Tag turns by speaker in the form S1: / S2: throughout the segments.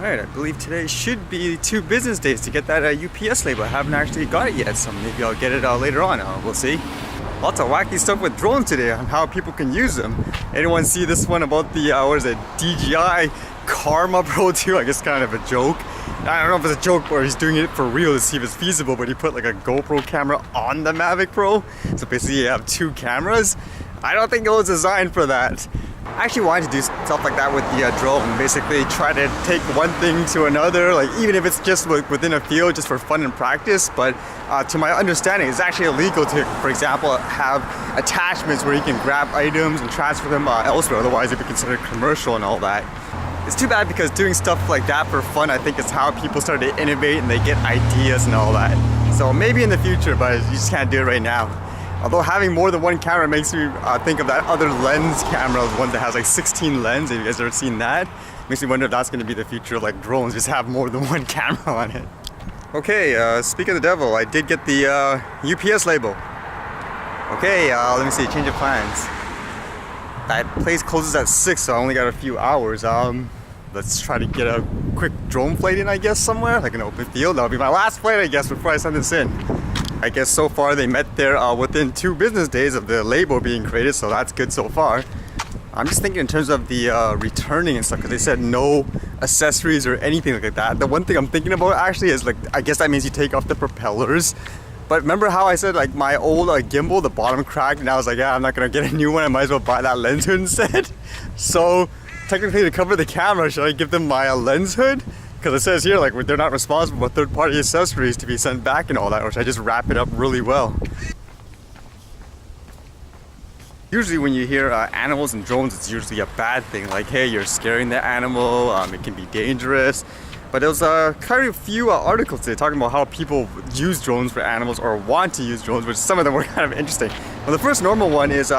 S1: Alright, I believe today should be 2 business days to get that UPS label. I haven't actually got it yet, so maybe I'll get it later on. We'll see. Lots of wacky stuff with drones today on how people can use them. Anyone see this one about the, what is it, DJI Karma Pro 2? I guess kind of a joke. I don't know if it's a joke or he's doing it for real to see if it's feasible, but he put like a GoPro camera on the Mavic Pro. So basically you have 2 cameras. I don't think it was designed for that. I actually wanted to do stuff like that with the drone. Basically try to take one thing to another, like even if it's just within a field just for fun and practice. But to my understanding, it's actually illegal to, for example, have attachments where you can grab items and transfer them elsewhere. Otherwise it'd be considered commercial and all that. It's too bad because doing stuff like that for fun, I think is how people start to innovate and they get ideas and all that. So maybe in the future, but you just can't do it right now. Although having more than one camera makes me think of that other lens camera, the one that has like 16 lenses. Have you guys ever seen that? Makes me wonder if that's going to be the future of like drones, just have more than one camera on it. Okay, speak of the devil, I did get the UPS label. Okay, let me see, change of plans. That place closes at 6, so I only got a few hours. Let's try to get a quick drone flight in, I guess, somewhere, like an open field. That'll be my last flight, I guess, before I send this in. I guess so far they met there within 2 business days of the label being created, so that's good so far. I'm just thinking in terms of the returning and stuff, because they said no accessories or anything like that. The one thing I'm thinking about actually is like, I guess that means you take off the propellers. But remember how I said like my old gimbal, the bottom cracked, and I was like, yeah, I'm not gonna get a new one, I might as well buy that lens hood instead. So technically to cover the camera, should I give them my lens hood? Because it says here like they're not responsible for third-party accessories to be sent back and all that, or should I just wrap it up really well? Usually when you hear animals and drones, it's usually a bad thing, like hey, you're scaring the animal, it can be dangerous. But there was quite a few articles today talking about how people use drones for animals or want to use drones, which some of them were kind of interesting. Well, the first normal one is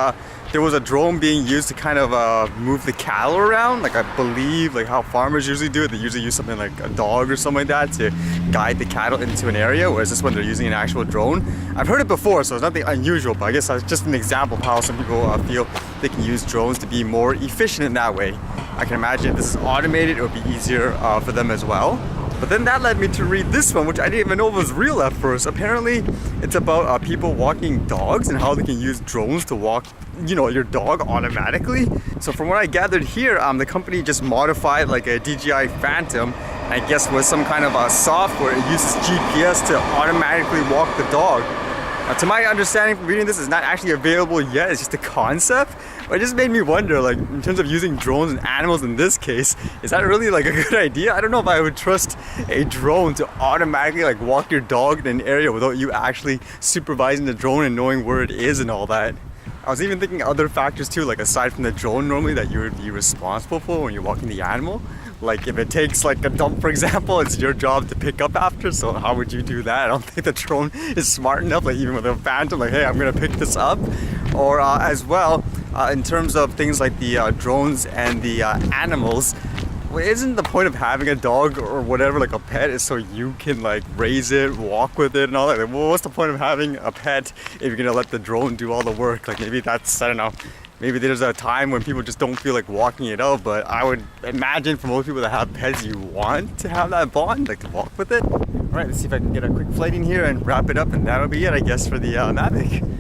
S1: there was a drone being used to kind of move the cattle around, like I believe like how farmers usually do it. They usually use something like a dog or something like that to guide the cattle into an area, whereas this one they're using an actual drone. I've heard it before, so it's nothing unusual, but I guess that's just an example of how some people feel they can use drones to be more efficient in that way. I can imagine if this is automated, it would be easier for them as well. But then that led me to read this one, which I didn't even know was real at first. Apparently, it's about people walking dogs and how they can use drones to walk, you know, your dog automatically. So from what I gathered here, the company just modified like a DJI Phantom, I guess with some kind of software. It uses GPS to automatically walk the dog. To my understanding from reading this, it's not actually available yet, it's just a concept. But it just made me wonder, like, in terms of using drones and animals in this case, is that really like a good idea? I don't know if I would trust a drone to automatically like walk your dog in an area without you actually supervising the drone and knowing where it is and all that. I was even thinking other factors too, like aside from the drone normally that you would be responsible for when you're walking the animal. Like if it takes like a dump, for example, it's your job to pick up after, so how would you do that? I don't think the drone is smart enough, like even with a Phantom, like hey, I'm gonna pick this up. Or as well, in terms of things like the drones and the animals, isn't the point of having a dog or whatever, like a pet, is so you can like raise it, walk with it and all that? Like, well, what's the point of having a pet if you're gonna let the drone do all the work? Like maybe that's, I don't know, maybe there's a time when people just don't feel like walking it out, but I would imagine for most people that have pets, you want to have that bond, like to walk with it. All right, let's see if I can get a quick flight in here and wrap it up, and that'll be it, I guess, for the Mavic.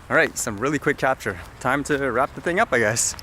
S1: Alright, some really quick capture. Time to wrap the thing up, I guess.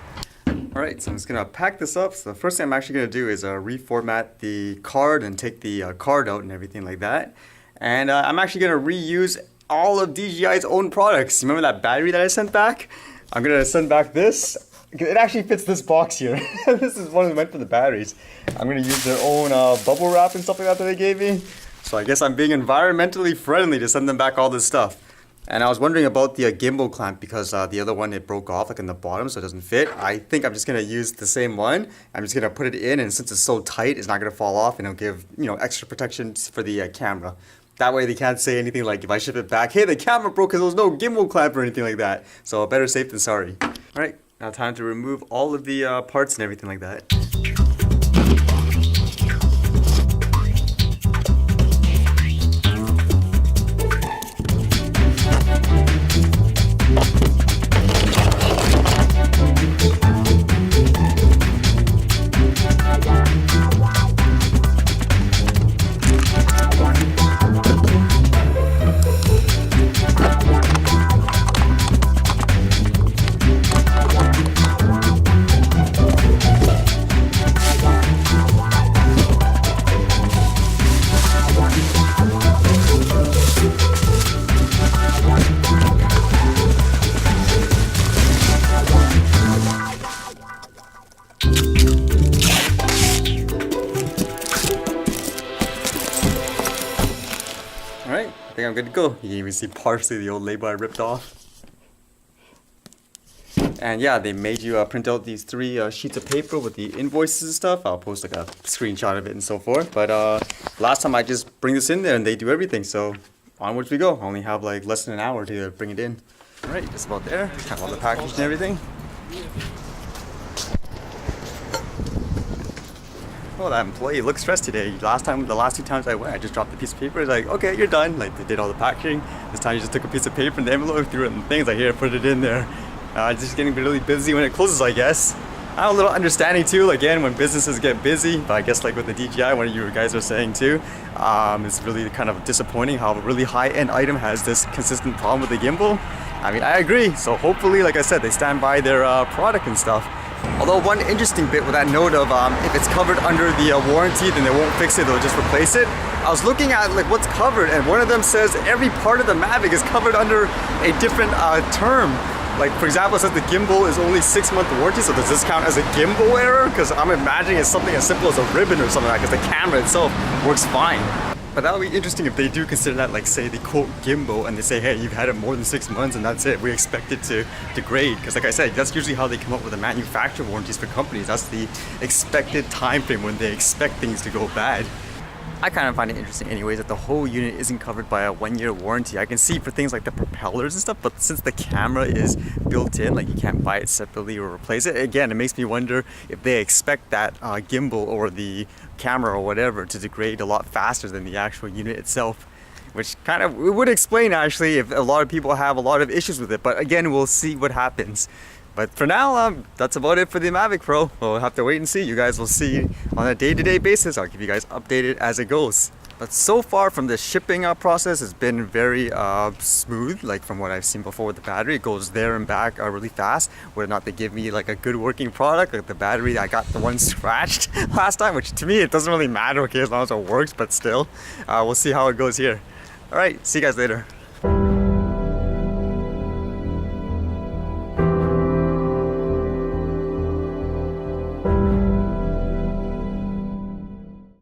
S1: Alright, so I'm just gonna pack this up. So the first thing I'm actually gonna do is reformat the card and take the card out and everything like that. And I'm actually gonna reuse all of DJI's own products. Remember that battery that I sent back? I'm gonna send back this. It actually fits this box here. This is one that meant for the batteries. I'm gonna use their own bubble wrap and stuff like that they gave me. So I guess I'm being environmentally friendly to send them back all this stuff. And I was wondering about the gimbal clamp because the other one, it broke off like in the bottom, so it doesn't fit. I think I'm just gonna use the same one. I'm just gonna put it in, and since it's so tight, it's not gonna fall off, and it'll give, you know, extra protection for the camera. That way they can't say anything like if I ship it back, hey, the camera broke because there was no gimbal clamp or anything like that. So better safe than sorry. All right, now time to remove all of the parts and everything like that. Alright, I think I'm good to go. You can even see partially the old label I ripped off. And yeah, they made you print out these 3 sheets of paper with the invoices and stuff. I'll post like a screenshot of it and so forth. But last time I just bring this in there and they do everything. So onwards we go. I only have like less than an hour to bring it in. Alright, just about there. Have all the package and everything. Oh, that employee looks stressed today. The last 2 times I went, I just dropped a piece of paper. It's like, okay, you're done. Like, they did all the packaging. This time you just took a piece of paper and the envelope, threw it in the things. Like, here, put it in there. Just getting really busy when it closes, I guess. I have a little understanding too, again, when businesses get busy. But I guess like with the DJI, one of you guys are saying too, it's really kind of disappointing how a really high-end item has this consistent problem with the gimbal. I mean, I agree. So hopefully, like I said, they stand by their product and stuff. Although one interesting bit with that note of if it's covered under the warranty, then they won't fix it, they'll just replace it. I was looking at like what's covered, and one of them says every part of the Mavic is covered under a different term. Like for example, it says the gimbal is only 6-month warranty, so does this count as a gimbal error? Because I'm imagining it's something as simple as a ribbon or something like that, because the camera itself works fine. But that would be interesting if they do consider that, like, say, the quote gimbal, and they say, hey, you've had it more than 6 months, and that's it. We expect it to degrade. Because, like I said, that's usually how they come up with the manufacturer warranties for companies. That's the expected time frame when they expect things to go bad. I kind of find it interesting anyways that the whole unit isn't covered by a 1-year warranty. I can see for things like the propellers and stuff, but since the camera is built in, like you can't buy it separately or replace it, again, it makes me wonder if they expect that gimbal or the camera or whatever to degrade a lot faster than the actual unit itself. Which kind of it would explain actually if a lot of people have a lot of issues with it, but again, we'll see what happens. But for now, that's about it for the Mavic Pro. We'll have to wait and see. You guys will see on a day-to-day basis. I'll keep you guys updated as it goes. But so far from the shipping process, it's been very smooth. Like from what I've seen before with the battery, it goes there and back really fast. Whether or not they give me like a good working product, like the battery, I got the one scratched last time, which to me, it doesn't really matter, okay, as long as it works, but still. We'll see how it goes here. All right, see you guys later.